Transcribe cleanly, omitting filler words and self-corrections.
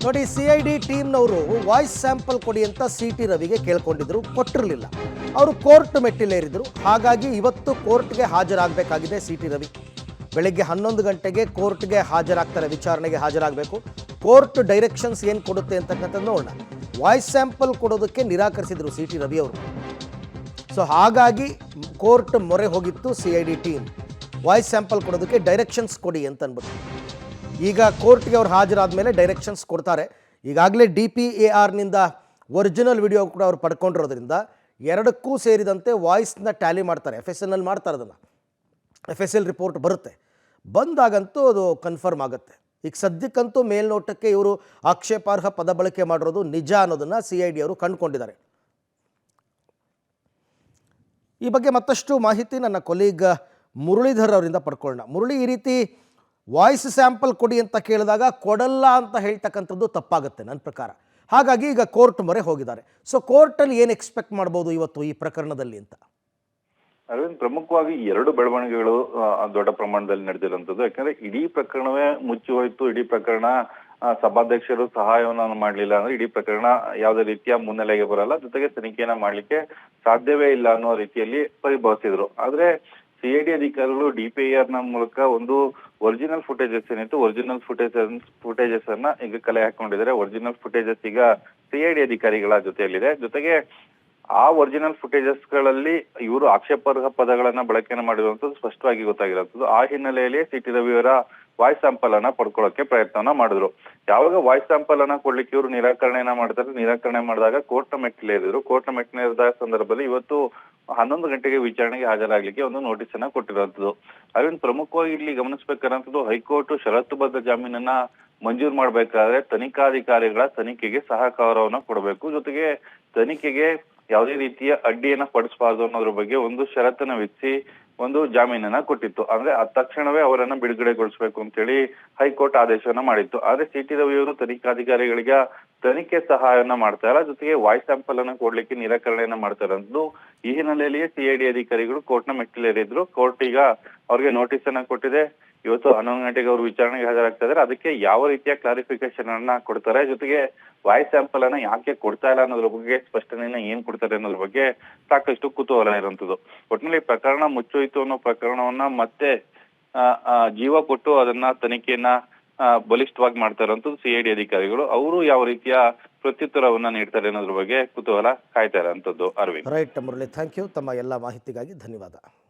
ನೋಡಿ, CID ಟೀಮ್ನವರು voice sample ಕೊಡಿ ಅಂತ CT ರವಿಗೆ ಕೇಳ್ಕೊಂಡಿದ್ರು, ಕೊಟ್ಟಿರಲಿಲ್ಲ. ಅವರು ಕೋರ್ಟ್ ಮೆಟ್ಟಿಲೇರಿದ್ರು. ಹಾಗಾಗಿ ಇವತ್ತು ಕೋರ್ಟ್ಗೆ ಹಾಜರಾಗಬೇಕಾಗಿದೆ CT ರವಿ. ಬೆಳಗ್ಗೆ 11 ಗಂಟೆಗೆ ಕೋರ್ಟ್ಗೆ ಹಾಜರಾಗ್ತಾರೆ, ವಿಚಾರಣೆಗೆ ಹಾಜರಾಗಬೇಕು. ಕೋರ್ಟ್ ಡೈರೆಕ್ಷನ್ಸ್ ಏನು ಕೊಡುತ್ತೆ ಅಂತಕ್ಕಂಥದ್ದು ನೋಡೋಣ. ವಾಯ್ಸ್ ಸ್ಯಾಂಪಲ್ ಕೊಡೋದಕ್ಕೆ ನಿರಾಕರಿಸಿದ್ರು CT ರವಿ ಅವರು. ಸೊ ಹಾಗಾಗಿ ಕೋರ್ಟ್ ಮೊರೆ ಹೋಗಿತ್ತು CID ಟೀಮ್. ವಾಯ್ಸ್ ಸ್ಯಾಂಪಲ್ ಕೊಡೋದಕ್ಕೆ ಡೈರೆಕ್ಷನ್ಸ್ ಕೊಡಿ ಅಂತ ಅಂದ್ಬಿಟ್ಟು. ಈಗ ಕೋರ್ಟ್ಗೆ ಅವ್ರು ಹಾಜರಾದ ಮೇಲೆ ಡೈರೆಕ್ಷನ್ಸ್ ಕೊಡ್ತಾರೆ. ಈಗಾಗಲೇ DPARನಿಂದ ಒರಿಜಿನಲ್ ವಿಡಿಯೋ ಕೂಡ ಅವ್ರು ಪಡ್ಕೊಂಡಿರೋದ್ರಿಂದ ಎರಡಕ್ಕೂ ಸೇರಿದಂತೆ ವಾಯ್ಸ್ನ ಟ್ಯಾಲಿ ಮಾಡ್ತಾರೆ. FSL ಮಾಡ್ತಾರೆ. ಅದನ್ನು FSL ರಿಪೋರ್ಟ್ ಬರುತ್ತೆ. ಬಂದಾಗಂತೂ ಅದು ಕನ್ಫರ್ಮ್ ಆಗುತ್ತೆ. ಈಗ ಸದ್ಯಕ್ಕಂತೂ ಮೇಲ್ನೋಟಕ್ಕೆ ಇವರು ಆಕ್ಷೇಪಾರ್ಹ ಪದ ಬಳಕೆ ಮಾಡಿರೋದು ನಿಜ ಅನ್ನೋದನ್ನು CID ಅವರು ಕಂಡುಕೊಂಡಿದ್ದಾರೆ. ಈ ಬಗ್ಗೆ ಮತ್ತಷ್ಟು ಮಾಹಿತಿ ನನ್ನ ಕೊಲೀಗ್ ಮುರಳೀಧರ್ ಅವರಿಂದ ಪಡ್ಕೊಳ್ಳೋಣ. ಮುರಳಿ, ಈ ರೀತಿ ವಾಯ್ಸ್ ಸ್ಯಾಂಪಲ್ ಕೊಡಿ ಅಂತ ಕೇಳಿದಾಗ ಕೊಡಲ್ಲ ಅಂತ ಹೇಳ್ತಕ್ಕಂಥದ್ದು ತಪ್ಪಾಗುತ್ತೆ ನನ್ನ ಪ್ರಕಾರ. ಹಾಗಾಗಿ ಈಗ ಕೋರ್ಟ್ ಮೊರೆ ಹೋಗಿದ್ದಾರೆ. ಸೊ ಕೋರ್ಟಲ್ಲಿ ಏನು ಎಕ್ಸ್ಪೆಕ್ಟ್ ಮಾಡ್ಬೋದು ಇವತ್ತು ಈ ಪ್ರಕರಣದಲ್ಲಿ ಅಂತ? ಅರವಿಂದ್, ಪ್ರಮುಖವಾಗಿ ಎರಡು ಬೆಳವಣಿಗೆಗಳು ದೊಡ್ಡ ಪ್ರಮಾಣದಲ್ಲಿ ನಡೆದಿರುವಂತದ್ದು. ಯಾಕಂದ್ರೆ ಇಡೀ ಪ್ರಕರಣವೇ ಮುಚ್ಚಿ ಹೋಯ್ತು. ಇಡೀ ಪ್ರಕರಣ ಸಭಾಧ್ಯಕ್ಷರು ಸಹಾಯವನ್ನು ಮಾಡಲಿಲ್ಲ ಅಂದ್ರೆ ಇಡೀ ಪ್ರಕರಣ ಯಾವುದೇ ರೀತಿಯ ಮುನ್ನೆಲೆಗೆ ಬರಲ್ಲ, ಜೊತೆಗೆ ತನಿಖೆಯನ್ನ ಮಾಡ್ಲಿಕ್ಕೆ ಸಾಧ್ಯವೇ ಇಲ್ಲ ಅನ್ನೋ ರೀತಿಯಲ್ಲಿ ಪರಿಭಾವಿಸಿದ್ರು. ಆದ್ರೆ CID ಅಧಿಕಾರಿಗಳು DPAR ನ ಮೂಲಕ ಒಂದು ಒರಿಜಿನಲ್ ಫುಟೇಜಸ್ ಏನಿತ್ತು, ಒರಿಜಿನಲ್ ಫುಟೇಜಸ್ ಅನ್ನ ಈಗ ಕಲೆ ಹಾಕೊಂಡಿದ್ದಾರೆ. ಒರಿಜಿನಲ್ ಫುಟೇಜಸ್ ಈಗ CID ಅಧಿಕಾರಿಗಳ ಜೊತೆಯಲ್ಲಿದೆ. ಜೊತೆಗೆ ಆ ಒರಿಜಿನಲ್ ಫುಟೇಜಸ್ ಗಳಲ್ಲಿ ಇವರು ಆಕ್ಷೇಪಾರ್ಹ ಪದಗಳನ್ನ ಬಳಕೆಯನ್ನು ಮಾಡಿರುವಂತದ್ದು ಸ್ಪಷ್ಟವಾಗಿ ಗೊತ್ತಾಗಿರುವಂತದ್ದು. ಆ ಹಿನ್ನೆಲೆಯಲ್ಲಿ CT ರವಿಯವರ ವಾಯ್ಸ್ ಸ್ಯಾಂಪಲ್ ಅನ್ನ ಪಡ್ಕೊಳ್ಳೋಕೆ ಪ್ರಯತ್ನವನ್ನ ಮಾಡಿದ್ರು. ಯಾವಾಗ ವಾಯ್ಸ್ ಸ್ಯಾಂಪಲ್ ಅನ್ನ ಕೊಡ್ಲಿಕ್ಕೆ ಇವರು ನಿರಾಕರಣೆಯನ್ನ ಮಾಡ್ತಾರೆ, ನಿರಾಕರಣೆ ಮಾಡಿದಾಗ ಕೋರ್ಟ್ ನ ಮೆಟ್ಟಿಲೇರಿದ್ರು. ಕೋರ್ಟ್ ನ ಮೆಟ್ಟಿಲೇರಿದ ಸಂದರ್ಭದಲ್ಲಿ ಇವತ್ತು 11 ಗಂಟೆಗೆ ವಿಚಾರಣೆಗೆ ಹಾಜರಾಗ್ಲಿಕ್ಕೆ ಒಂದು ನೋಟಿಸ್ ಅನ್ನ ಕೊಟ್ಟಿರುವಂತದ್ದು. ಅರವಿಂದ್, ಪ್ರಮುಖವಾಗಿ ಇಲ್ಲಿ ಗಮನಿಸಬೇಕಾದಂತದ್ದು, ಹೈಕೋರ್ಟ್ ಷರತ್ತುಬದ್ಧ ಜಾಮೀನನ್ನ ಮಂಜೂರು ಮಾಡಬೇಕಾದ್ರೆ ತನಿಖಾಧಿಕಾರಿಗಳ ತನಿಖೆಗೆ ಸಹಕಾರವನ್ನ ಕೊಡಬೇಕು. ಜೊತೆಗೆ ತನಿಖೆಗೆ ಯಾವುದೇ ರೀತಿಯ ಅಡ್ಡಿಯನ್ನ ಪಡಿಸಬಾರದು ಅನ್ನೋದ್ರ ಬಗ್ಗೆ ಒಂದು ಷರತ್ತನ್ನ ವಿಧಿಸಿ ಒಂದು ಜಾಮೀನನ್ನ ಕೊಟ್ಟಿತ್ತು. ಅಂದ್ರೆ ತಕ್ಷಣವೇ ಅವರನ್ನ ಬಿಡುಗಡೆಗೊಳಿಸಬೇಕು ಅಂತ ಹೇಳಿ ಹೈಕೋರ್ಟ್ ಆದೇಶವನ್ನ ಮಾಡಿತ್ತು. ಆದ್ರೆ CT ರವಿಯವರು ತನಿಖಾಧಿಕಾರಿಗಳಿಗೆ ತನಿಖೆ ಸಹಾಯವನ್ನ ಮಾಡ್ತಾ ಇಲ್ಲ, ಜೊತೆಗೆ ವಾಯ್ಸ್ ಸ್ಯಾಂಪಲ್ ಅನ್ನ ಕೊಡ್ಲಿಕ್ಕೆ ನಿರಾಕರಣೆಯನ್ನ ಮಾಡ್ತಾ ಇರೋದು. ಈ ಹಿನ್ನೆಲೆಯಲ್ಲಿ CID ಅಧಿಕಾರಿಗಳು ಕೋರ್ಟ್ ನ ಮೆಟ್ಟಿಲೇರಿದ್ರು. ಕೋರ್ಟ್ ಈಗ ಅವ್ರಿಗೆ ನೋಟಿಸ್ ಅನ್ನ ಕೊಟ್ಟಿದೆ. ಇವತ್ತು 11 ಗಂಟೆಗೆ ಅವರು ವಿಚಾರಣೆಗೆ ಹಾಜರಾಗ್ತಾ ಇದ್ದಾರೆ. ಅದಕ್ಕೆ ಯಾವ ರೀತಿಯ ಕ್ಲಾರಿಫಿಕೇಶನ್ ಅನ್ನ ಕೊಡ್ತಾರೆ, ಜೊತೆಗೆ ವಾಯ್ಸ್ ಸ್ಯಾಂಪಲ್ ಅನ್ನ ಯಾಕೆ ಕೊಡ್ತಾ ಇಲ್ಲ ಅನ್ನೋದ್ರ ಬಗ್ಗೆ ಸ್ಪಷ್ಟನೆಯನ್ನ ಏನ್ ಕೊಡ್ತಾರೆ ಅನ್ನೋದ್ರ ಬಗ್ಗೆ ಸಾಕಷ್ಟು ಕುತೂಹಲ ಇರುವಂತದ್ದು. ಒಟ್ಟಿನಲ್ಲಿ ಪ್ರಕರಣ ಮುಚ್ಚೋಯ್ತು ಅನ್ನೋ ಪ್ರಕರಣವನ್ನ ಮತ್ತೆ ಜೀವ ಕೊಟ್ಟು ಅದನ್ನ ತನಿಖೆಯನ್ನ ಬಲಿಷ್ಠವಾಗಿ ಮಾಡ್ತಾ ಇರುವಂತದ್ದು CID ಅಧಿಕಾರಿಗಳು. ಅವರು ಯಾವ ರೀತಿಯ ಪ್ರತ್ಯುತ್ತರವನ್ನ ನೀಡ್ತಾರೆ ಅನ್ನೋದ್ರ ಬಗ್ಗೆ ಕುತೂಹಲ ಕಾಯ್ತಾ ಇರುವಂತದ್ದು. Arvind. Right Murali, thank you. ತಮ್ಮ ಎಲ್ಲ ಮಾಹಿತಿಗಾಗಿ ಧನ್ಯವಾದ.